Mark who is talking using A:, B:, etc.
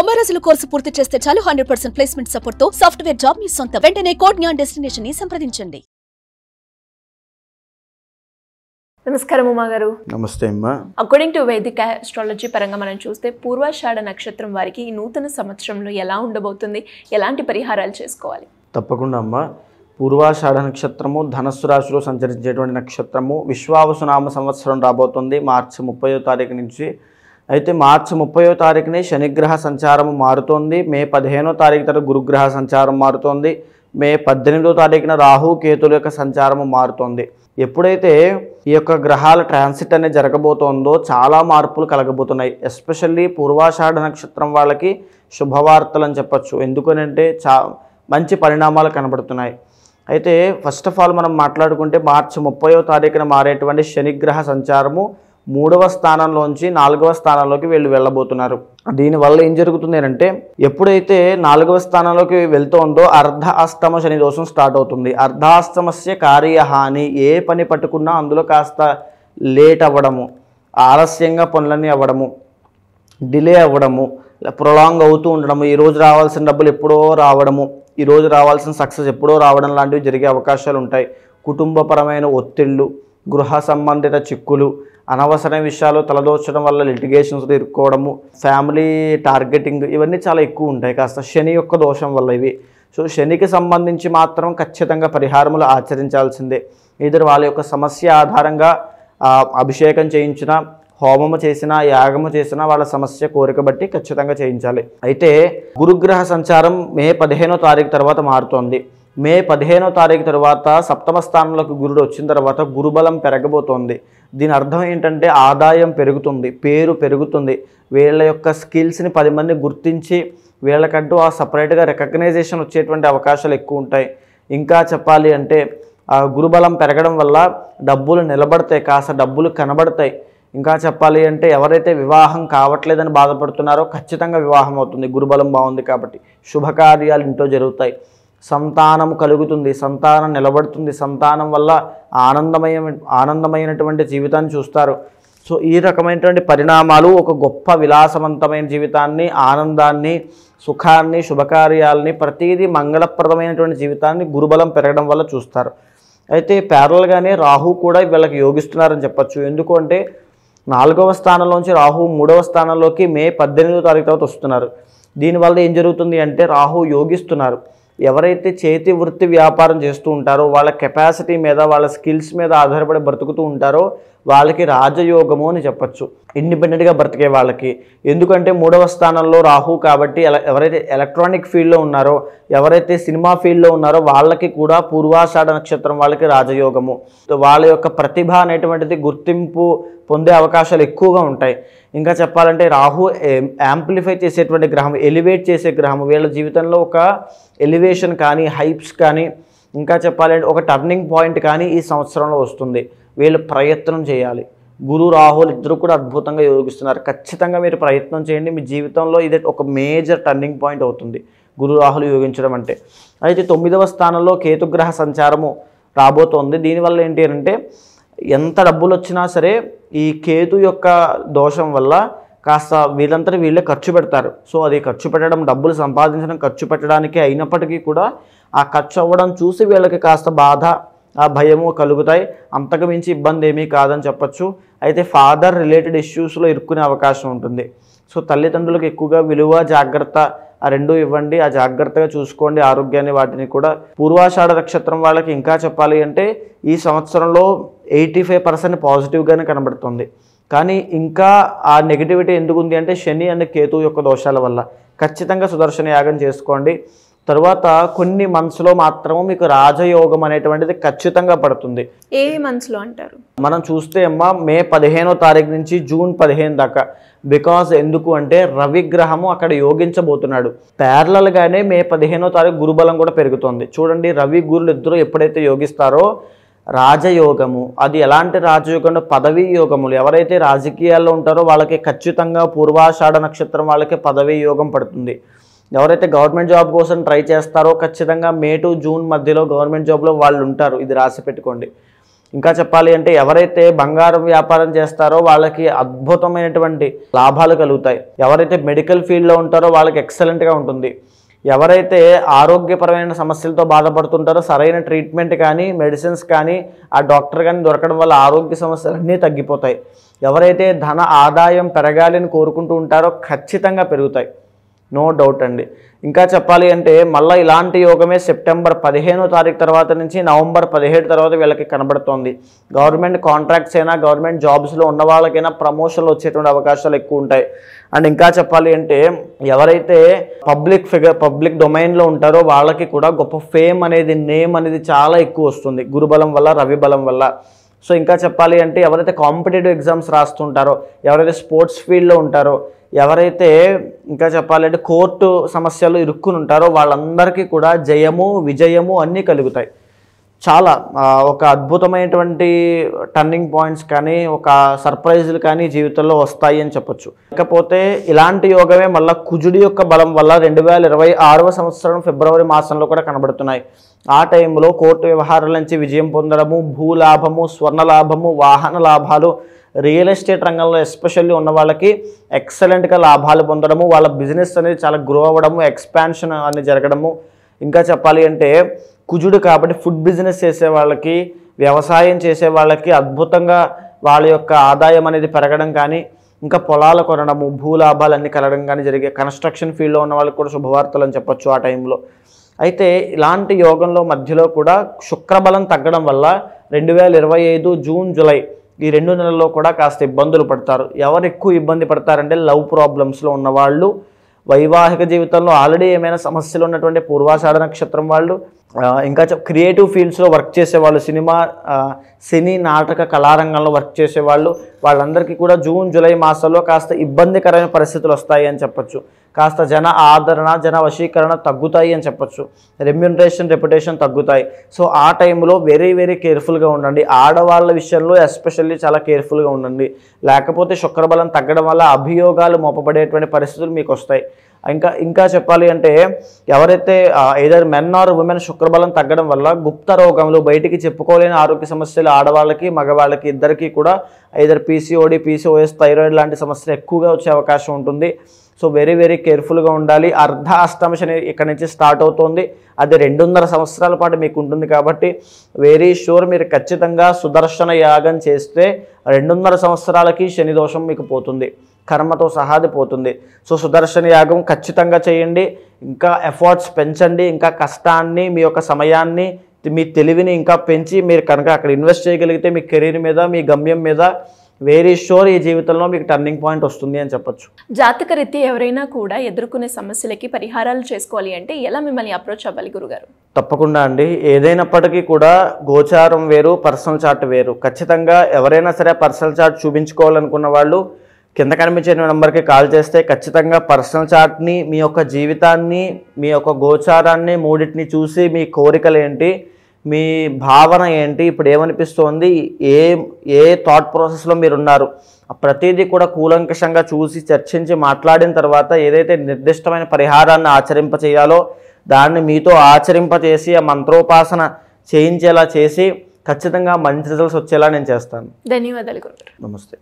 A: 90 రోజుల కోర్సు పూర్తి చేస్తే చాలు 100% ప్లేస్మెంట్ సపోర్ట్ తో సాఫ్ట్వేర్ జాబ్ మీ సొంతం. వెంటనే కోడ్ జ్ఞాన్ డెస్టినేషన్ ని సంప్రదించండి.
B: నమస్కారం ఉమా గారు.
C: నమస్తే అమ్మా.
B: అకార్డింగ్ టు వైదిక ఆస్ట్రాలజీ పరంగా మనం చూస్తే పూర్వాషాఢ నక్షత్రం వారికి ఈ నూతన సంవత్సరంలో ఎలా ఉండబోతుంది, ఎలాంటి పరిహారాలు చేసుకోవాలి?
C: తప్పకుండా అమ్మా. పూర్వాషాఢ నక్షత్రము ధనస్సు రాశిలో సంచరించేటువంటి నక్షత్రము. విశ్వావసునామ సంవత్సరం రాబోతుంది మార్చి 30వ తారీఖు నుంచి. అయితే మార్చి 30వ తారీఖునే శనిగ్రహ సంచారం మారుతోంది. మే 15వ తారీఖు తర్వాత గురుగ్రహ సంచారం మారుతోంది. మే 18వ తారీఖున రాహు కేతుల యొక్క సంచారము మారుతోంది. ఎప్పుడైతే ఈ యొక్క గ్రహాల ట్రాన్సిట్ అనేది జరగబోతోందో చాలా మార్పులు కలగబోతున్నాయి. ఎస్పెషల్లీ పూర్వాషాఢ నక్షత్రం వాళ్ళకి శుభవార్తలు అని చెప్పచ్చు. ఎందుకనంటే మంచి పరిణామాలు కనబడుతున్నాయి. అయితే ఫస్ట్ ఆఫ్ ఆల్ మనం మాట్లాడుకుంటే మార్చి 30వ తారీఖున మారేటువంటి శనిగ్రహ సంచారము 3వ స్థానంలోంచి 4వ స్థానంలోకి వెళ్ళబోతున్నారు. దీనివల్ల ఏం జరుగుతుంది అంటే ఎప్పుడైతే 4వ స్థానంలోకి వెళ్తోందో అర్ధ అష్టమ శని దోషం స్టార్ట్ అవుతుంది. అర్ధాష్టమస్య కార్యహాని. ఏ పని పట్టుకున్నా అందులో కాస్త లేట్ అవ్వడము, ఆలస్యంగా పనులన్నీ అవ్వడము, డిలే అవ్వడము, ప్రొలాంగ్ అవుతూ ఉండడము, ఈరోజు రావాల్సిన డబ్బులు ఎప్పుడో రావడము, ఈరోజు రావాల్సిన సక్సెస్ ఎప్పుడో రావడం లాంటివి జరిగే అవకాశాలు ఉంటాయి. కుటుంబపరమైన ఒత్తిళ్ళు, గృహ సంబంధిత చిక్కులు, అనవసర విషయాలు తలదోచడం వల్ల లిటిగేషన్స్ ఇరుక్కోవడము, ఫ్యామిలీ టార్గెటింగ్, ఇవన్నీ చాలా ఎక్కువ ఉంటాయి కాస్త శని యొక్క దోషం వల్ల ఇవి. సో శనికి సంబంధించి మాత్రం ఖచ్చితంగా పరిహారములు ఆచరించాల్సిందే. ఇద్దరు వాళ్ళ యొక్క సమస్య ఆధారంగా అభిషేకం చేయించినా, హోమము చేసినా, యాగము చేసినా వాళ్ళ సమస్య కోరిక బట్టి ఖచ్చితంగా చేయించాలి. అయితే గురుగ్రహ సంచారం మే 15వ తారీఖు తర్వాత మారుతోంది. మే 15వ తారీఖు తర్వాత సప్తమ స్థానంలోకి గురుడు వచ్చిన తర్వాత గురుబలం పెరగబోతోంది. దీని అర్థం ఏంటంటే ఆదాయం పెరుగుతుంది, పేరు పెరుగుతుంది. వీళ్ళ యొక్క స్కిల్స్ని 10 మంది గుర్తించి వీళ్ళకంటూ ఆ సపరేట్గా రికగ్నైజేషన్ వచ్చేటువంటి అవకాశాలు ఎక్కువ ఉంటాయి. ఇంకా చెప్పాలి అంటే గురుబలం పెరగడం వల్ల డబ్బులు నిలబడతాయి, కాస్త డబ్బులు కనబడతాయి. ఇంకా చెప్పాలి అంటే ఎవరైతే వివాహం కావట్లేదని బాధపడుతున్నారో ఖచ్చితంగా వివాహం అవుతుంది. గురుబలం బాగుంది కాబట్టి శుభకార్యాలు ఇంట్లో జరుగుతాయి. సంతానం కలుగుతుంది, సంతానం నిలబడుతుంది. సంతానం వల్ల ఆనందమైనటువంటి జీవితాన్ని చూస్తారు. సో ఈ రకమైనటువంటి పరిణామాలు ఒక గొప్ప విలాసవంతమైన జీవితాన్ని, ఆనందాన్ని, సుఖాన్ని, శుభకార్యాలని, ప్రతిదీ మంగళప్రదమైనటువంటి జీవితాన్ని గురుబలం పెరగడం వల్ల చూస్తారు. అయితే ప్యారల్గానే రాహు కూడా వీళ్ళకి యోగిస్తున్నారని చెప్పచ్చు. ఎందుకు అంటే 4వ స్థానంలోంచి రాహు 3వ స్థానంలోకి మే 18వ తారీఖు తర్వాత వస్తున్నారు. దీనివల్ల ఏం జరుగుతుంది అంటే రాహు యోగిస్తున్నారు. ఎవరైతే చేతి వృత్తి వ్యాపారం చేస్తూ ఉంటారో వాళ్ళ కెపాసిటీ మీద, వాళ్ళ స్కిల్స్ మీద ఆధారపడి బ్రతుకుతూ ఉంటారో వాళ్ళకి రాజయోగము అని చెప్పచ్చు. ఇండిపెండెంట్గా బ్రతికే వాళ్ళకి. ఎందుకంటే 3వ స్థానంలో రాహు కాబట్టి ఎవరైతే ఎలక్ట్రానిక్ ఫీల్డ్లో ఉన్నారో, ఎవరైతే సినిమా ఫీల్డ్లో ఉన్నారో వాళ్ళకి కూడా పూర్వాషాఢ నక్షత్రం వాళ్ళకి రాజయోగము. వాళ్ళ యొక్క ప్రతిభ అనేటువంటిది గుర్తింపు పొందే అవకాశాలు ఎక్కువగా ఉంటాయి. ఇంకా చెప్పాలంటే రాహు యాంప్లిఫై చేసేటువంటి గ్రహం, ఎలివేట్ చేసే గ్రహం. వీళ్ళ జీవితంలో ఒక ఎలివేషన్ కానీ, హైప్స్ కానీ, ఇంకా చెప్పాలంటే ఒక టర్నింగ్ పాయింట్ కానీ ఈ సంవత్సరంలో వస్తుంది. వీళ్ళు ప్రయత్నం చేయాలి. గురు రాహులు ఇద్దరు కూడా అద్భుతంగా యోగిస్తున్నారు. ఖచ్చితంగా మీరు ప్రయత్నం చేయండి. మీ జీవితంలో ఇది ఒక మేజర్ టర్నింగ్ పాయింట్ అవుతుంది గురు రాహులు యోగించడం అంటే. అయితే 9వ స్థానంలో కేతుగ్రహ సంచారము రాబోతోంది. దీనివల్ల ఏంటి అంటే ఎంత డబ్బులు వచ్చినా సరే ఈ కేతు యొక్క దోషం వల్ల కాస్త వీళ్ళంతా వీళ్ళే ఖర్చు పెడతారు. సో అది ఖర్చు పెట్టడం, డబ్బులు సంపాదించడం ఖర్చు పెట్టడానికి అయినప్పటికీ కూడా ఆ ఖర్చు అవ్వడం చూసి వీళ్ళకి కాస్త బాధ, ఆ భయము కలుగుతాయి. అంతకు మించి ఇబ్బంది ఏమీ కాదని చెప్పచ్చు. అయితే ఫాదర్ రిలేటెడ్ ఇష్యూస్లో ఇరుక్కునే అవకాశం ఉంటుంది. సో తల్లిదండ్రులకు ఎక్కువగా విలువ, జాగ్రత్త ఆ రెండూ ఇవ్వండి. ఆ జాగ్రత్తగా చూసుకోండి ఆరోగ్యాన్ని, వాటిని కూడా. పూర్వాషాఢ నక్షత్రం వాళ్ళకి ఇంకా చెప్పాలి అంటే ఈ సంవత్సరంలో 85% పాజిటివ్గానే కనబడుతుంది. కానీ ఇంకా ఆ నెగిటివిటీ ఎందుకు ఉంది అంటే శని అండ్ కేతు యొక్క దోషాల వల్ల. ఖచ్చితంగా సుదర్శన యాగం చేసుకోండి. తర్వాత కొన్ని మంత్స్లో మాత్రము మీకు రాజయోగం అనేటువంటిది ఖచ్చితంగా పడుతుంది.
B: ఏ మంత్స్లో అంటారు? మనం
C: చూస్తే అమ్మ మే 15వ తారీఖు నుంచి జూన్ 15 దాకా. బికాజ్ ఎందుకు అంటే రవిగ్రహము అక్కడ యోగించబోతున్నాడు. ప్యారలల్గానే మే 15వ తారీఖు గురుబలం కూడా పెరుగుతుంది. చూడండి, రవి గురులు ఇద్దరు ఎప్పుడైతే యోగిస్తారో రాజయోగము, అది ఎలాంటి రాజయోగం? పదవీ యోగములు. ఎవరైతే రాజకీయాల్లో ఉంటారో వాళ్ళకి ఖచ్చితంగా పూర్వాషాఢ నక్షత్రం వాళ్ళకి పదవీ యోగం పడుతుంది. ఎవరైతే గవర్నమెంట్ జాబ్ కోసం ట్రై చేస్తారో ఖచ్చితంగా మే టు జూన్ మధ్యలో గవర్నమెంట్ జాబ్లో వాళ్ళు ఉంటారు. ఇది రాసి పెట్టుకోండి. ఇంకా చెప్పాలి అంటే ఎవరైతే బంగారం వ్యాపారం చేస్తారో వాళ్ళకి అద్భుతమైనటువంటి లాభాలు కలుగుతాయి. ఎవరైతే మెడికల్ ఫీల్డ్లో ఉంటారో వాళ్ళకి ఎక్సలెంట్గా ఉంటుంది. ఎవరైతే ఆరోగ్యపరమైన సమస్యలతో బాధపడుతుంటారో సరైన ట్రీట్మెంట్ కానీ మెడిసిన్స్ కానీ ఆ డాక్టర్ కానీ దొరకడం వల్ల ఆరోగ్య సమస్యలన్నీ తగ్గిపోతాయి. ఎవరైతే ధన ఆదాయం పెరగాలని కోరుకుంటూ ఉంటారో ఖచ్చితంగా పెరుగుతాయి, నో డౌట్ అండి. ఇంకా చెప్పాలి అంటే మళ్ళీ ఇలాంటి యోగమే సెప్టెంబర్ 15వ తారీఖు తర్వాత నుంచి నవంబర్ 17 తర్వాత వీళ్ళకి కనబడుతోంది. గవర్నమెంట్ కాంట్రాక్ట్స్ అయినా గవర్నమెంట్ జాబ్స్లో ఉన్న వాళ్ళకైనా ప్రమోషన్లు వచ్చేటువంటి అవకాశాలు ఎక్కువ ఉంటాయి. అండ్ ఇంకా చెప్పాలి అంటే ఎవరైతే పబ్లిక్ డొమైన్లో ఉంటారో వాళ్ళకి కూడా గొప్ప ఫేమ్ అనేది, నేమ్ అనేది చాలా ఎక్కువ వస్తుంది గురుబలం వల్ల, రవి బలం వల్ల. సో ఇంకా చెప్పాలి అంటే ఎవరైతే కాంపిటేటివ్ ఎగ్జామ్స్ రాస్తుంటారో, ఎవరైతే స్పోర్ట్స్ ఫీల్డ్లో ఉంటారో, ఎవరైతే ఇంకా చెప్పాలంటే కోర్టు సమస్యలు ఇరుక్కుని ఉంటారో వాళ్ళందరికీ కూడా జయము, విజయము అన్నీ కలుగుతాయి. చాలా ఒక అద్భుతమైనటువంటి టర్నింగ్ పాయింట్స్ కానీ ఒక సర్ప్రైజులు కానీ జీవితంలో వస్తాయి అని చెప్పొచ్చు. ఇకపోతే ఇలాంటి యోగమే మళ్ళీ కుజుడి యొక్క బలం వల్ల 2026వ సంవత్సరం ఫిబ్రవరి మాసంలో కూడా కనబడుతున్నాయి. ఆ టైంలో కోర్టు వ్యవహారాల నుంచి విజయం పొందడము, భూలాభము, స్వర్ణ లాభము, వాహన లాభాలు, రియల్ ఎస్టేట్ రంగంలో ఎస్పెషల్లీ ఉన్న వాళ్ళకి ఎక్సలెంట్గా లాభాలు పొందడము, వాళ్ళ బిజినెస్ అనేది చాలా గ్రో అవ్వడము, ఎక్స్పాన్షన్ అనేది జరగడము. ఇంకా చెప్పాలి అంటే కుజుడు కాబట్టి ఫుడ్ బిజినెస్ చేసే వాళ్ళకి, వ్యవసాయం చేసే వాళ్ళకి అద్భుతంగా వాళ్ళ యొక్క ఆదాయం అనేది పెరగడం కానీ, ఇంకా పొలాలు కొనడము, భూలాభాలు అన్నీ కలగడం కానీ జరిగే, కన్స్ట్రక్షన్ ఫీల్డ్లో ఉన్న వాళ్ళకి కూడా శుభవార్తలు అని చెప్పొచ్చు ఆ టైంలో. అయితే ఇలాంటి యోగంలో మధ్యలో కూడా శుక్రబలం తగ్గడం వల్ల 2025 జూన్, జూలై ఈ 2 నెలల్లో కూడా కాస్త ఇబ్బందులు పడతారు. ఎవరు ఎక్కువ ఇబ్బంది పడతారంటే లవ్ ప్రాబ్లమ్స్లో ఉన్నవాళ్ళు, వైవాహిక జీవితంలో ఆల్రెడీ ఏమైనా సమస్యలు ఉన్నటువంటి పూర్వాషాఢ నక్షత్రం వాళ్ళు, ఇంకా క్రియేటివ్ ఫీల్డ్స్లో వర్క్ చేసేవాళ్ళు, సినీ నాటక కళారంగంలో వర్క్ చేసేవాళ్ళు, వాళ్ళందరికీ కూడా జూన్, జూలై మాసాల్లో కాస్త ఇబ్బందికరమైన పరిస్థితులు వస్తాయి అని చెప్పొచ్చు. కాస్త జన ఆదరణ, జన వశీకరణ తగ్గుతాయి అని చెప్పొచ్చు. రెప్యుటేషన్ తగ్గుతాయి. సో ఆ టైంలో వెరీ వెరీ కేర్ఫుల్గా ఉండండి. ఆడవాళ్ళ విషయంలో ఎస్పెషల్లీ చాలా కేర్ఫుల్గా ఉండండి. లేకపోతే శుక్రబలం తగ్గడం వల్ల అభియోగాలు మోపబడేటువంటి పరిస్థితులు మీకు వస్తాయి. ఇంకా చెప్పాలి అంటే ఎవరైతే ఏదైనా మెన్ ఆర్ ఉమెన్ శుక్రబలం తగ్గడం వల్ల గుప్త రోగములు, బయటికి చెప్పుకోలేని ఆరోగ్య సమస్యలు ఆడవాళ్ళకి మగవాళ్ళకి ఇద్దరికీ కూడా ఐదర్ పీసీఓడి, పీసీఓఎస్, థైరాయిడ్ లాంటి సమస్యలు ఎక్కువగా వచ్చే అవకాశం ఉంటుంది. సో వెరీ వెరీ కేర్ఫుల్గా ఉండాలి. అర్ధ అష్టమ శని ఇక్కడ నుంచి స్టార్ట్ అవుతుంది. అది 2.5 సంవత్సరాల పాటు మీకు ఉంటుంది కాబట్టి వెరీ షూర్ మీరు ఖచ్చితంగా సుదర్శన యాగం చేస్తే 2.5 సంవత్సరాలకి శని దోషం మీకు పోతుంది, కర్మతో సహాది పోతుంది. సో సుదర్శన యాగం ఖచ్చితంగా చేయండి. ఇంకా ఎఫర్ట్స్ పెంచండి. ఇంకా కష్టాన్ని, మీ యొక్క సమయాన్ని, మీ తెలివిని ఇంకా పెంచి మీరు కనుక అక్కడ ఇన్వెస్ట్ చేయగలిగితే మీ కెరీర్ మీద, మీ గమ్యం మీద వెరీ షూర్ ఈ జీవితంలో మీకు టర్నింగ్ పాయింట్ వస్తుంది అని చెప్పొచ్చు.
B: జాతక రీత్యా ఎవరైనా కూడా ఎదుర్కొనే సమస్యలకి పరిహారాలు చేసుకోవాలి అంటే ఎలా మిమ్మల్ని అప్రోచ్ అవ్వాలి గురుగారు?
C: తప్పకుండా అండి. ఏదైనప్పటికీ కూడా గోచారం వేరు, పర్సనల్ చార్ట్ వేరు. ఖచ్చితంగా ఎవరైనా సరే పర్సనల్ చార్ట్ చూపించుకోవాలనుకున్న వాళ్ళు కింద కనిపించే నెంబర్కి కాల్ చేస్తే ఖచ్చితంగా పర్సనల్ చార్ట్ని, మీ యొక్క జీవితాన్ని, మీ యొక్క గోచారాన్ని మూడింటిని చూసి మీ కోరికలు ఏంటి, మీ భావన ఏంటి, ఇప్పుడు ఏమనిపిస్తోంది, ఏ థాట్ ప్రాసెస్లో మీరు ఉన్నారు, ప్రతిదీ కూడా కూలంకషంగా చూసి చర్చించి మాట్లాడిన తర్వాత ఏదైతే నిర్దిష్టమైన పరిహారాన్ని ఆచరింపచేయాలో దాన్ని మీతో ఆచరింపచేసి ఆ మంత్రోపాసన చేయించేలా చేసి ఖచ్చితంగా మంచి రిజల్ట్స్ వచ్చేలా నేను చేస్తాను.
B: ధన్యవాదాలు గురుగారు.
C: నమస్తే.